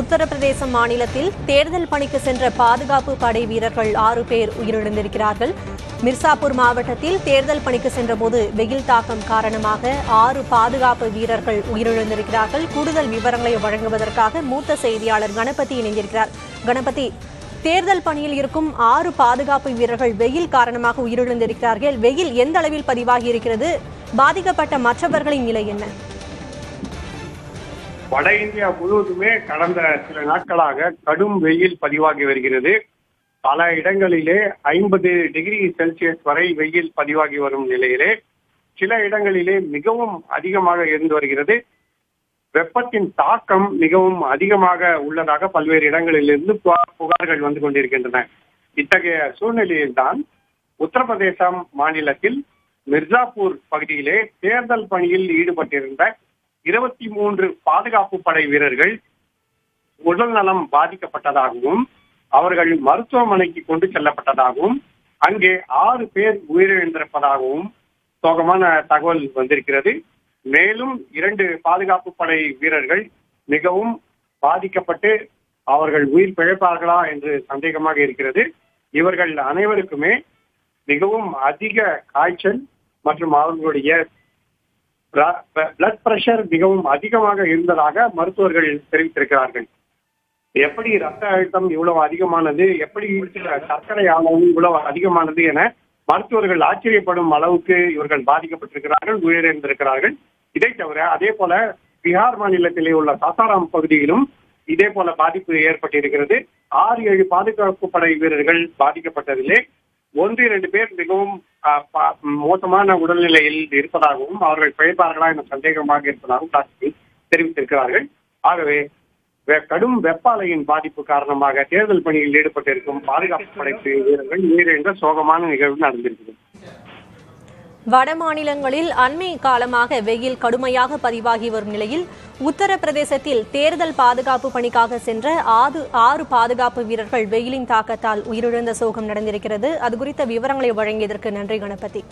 உத்தரப்பிரதேச மாநிலத்தில் தேர்தல் பணிக்கு சென்ற பாதுகாப்பு படை வீரர்கள் 6 பேர் உயிரிழந்திருக்கிறார்கள். மிர்சாபூர் மாவட்டத்தில் தேர்தல் பணிக்கு சென்றபோது வெயில் தாக்கம் காரணமாக 6 பாதுகாப்பு வீரர்கள் உயிரிழந்திருக்கிறார்கள். கூடுதல் விவரங்களை வழங்குவதற்காக மூத்த செய்தியாளர் கணபதி இணைந்திருக்கிறார். கணபதி, தேர்தல் பணியில் இருக்கும் 6 பாதுகாப்பு வீரர்கள் வெயில் காரணமாக உயிரிழந்திருக்கிறார்கள். வெயில் எந்த அளவில் பதிவாகி இருக்கிறது? பாதிக்கப்பட்ட மற்றவர்களின் நிலை என்ன? வட இந்தியா முழுவதுமே கடந்த சில நாட்களாக கடும் வெயில் பதிவாகி வருகிறது. பல இடங்களிலே 50 டிகிரி செல்சியஸ் வரை வெயில் பதிவாகி வரும் நிலையிலே சில இடங்களிலே மிகவும் அதிகமாக இருந்து வருகிறது. வெப்பத்தின் தாக்கம் மிகவும் அதிகமாக உள்ளதாக பல்வேறு இடங்களிலிருந்து புகார்கள் வந்து கொண்டிருக்கின்றன. இத்தகைய சூழ்நிலையில்தான் உத்தரப்பிரதேசம் மாநிலத்தில் மிர்சாபூர் பகுதியிலே தேர்தல் பணியில் ஈடுபட்டிருந்த 23 பாதுகாப்பு படை வீரர்கள் உடல் நலம் பாதிக்கப்பட்டதாகவும் அவர்கள் மருத்துவமனைக்கு கொண்டு செல்லப்பட்டதாகவும் அங்கே 6 பேர் உயிரிழந்திருப்பதாகவும் சோகமான தகவல் வந்திருக்கிறது. மேலும் 2 பாதுகாப்பு படை வீரர்கள் மிகவும் பாதிக்கப்பட்டு அவர்கள் உயிர் பிழைப்பார்களா என்று சந்தேகமாக இருக்கிறது. இவர்கள் அனைவருக்குமே மிகவும் அதிக காய்ச்சல் மற்றும் அவர்களுடைய பிளட் பிரஷர் மிகவும் அதிகமாக இருந்ததாக மருத்துவர்கள் தெரிவித்திருக்கிறார்கள். எப்படி ரத்த அழுத்தம் இவ்வளவு அதிகமானது, எப்படி சர்க்கரை அளவு இவ்வளவு அதிகமானது என மருத்துவர்கள் ஆச்சரியப்படும் அளவுக்கு இவர்கள் பாதிக்கப்பட்டிருக்கிறார்கள், உயிரிழந்திருக்கிறார்கள். இதை தவிர அதே போல பீகார் மாநிலத்திலே உள்ள சாசாராம் பகுதியிலும் இதே போல பாதிப்பு ஏற்பட்டிருக்கிறது. 6-7 பாதுகாப்பு படை வீரர்கள் பாதிக்கப்பட்டதிலே 1-2 பேர் மிகவும் மோசமான உடல்நிலையில் இருப்பதாகவும் அவர்கள் பிழைப்பார்களா என சந்தேகமாக இருப்பதாகவும் டாக்டர்கள் தெரிவித்திருக்கிறார்கள். ஆகவே கடும் வெப்ப அலையின் பாதிப்பு காரணமாக தேர்தல் பணியில் ஈடுபட்டிருக்கும் பாதுகாப்பு படை வீரர்கள் உயிரிழந்த சோகமான நிகழ்வு நடந்திருக்கிறது. வட மாநிலங்களில் அண்மை காலமாக வெயில் கடுமையாக பதிவாகி வரும் நிலையில் உத்தரப்பிரதேசத்தில் தேர்தல் பாதுகாப்பு பணிக்காக சென்ற 6 பாதுகாப்பு வீரர்கள் வெயிலின் தாக்கத்தால் உயிரிழந்த சோகம் நடந்திருக்கிறது. அது குறித்த விவரங்களை வழங்கியதற்கு நன்றி கணபதி.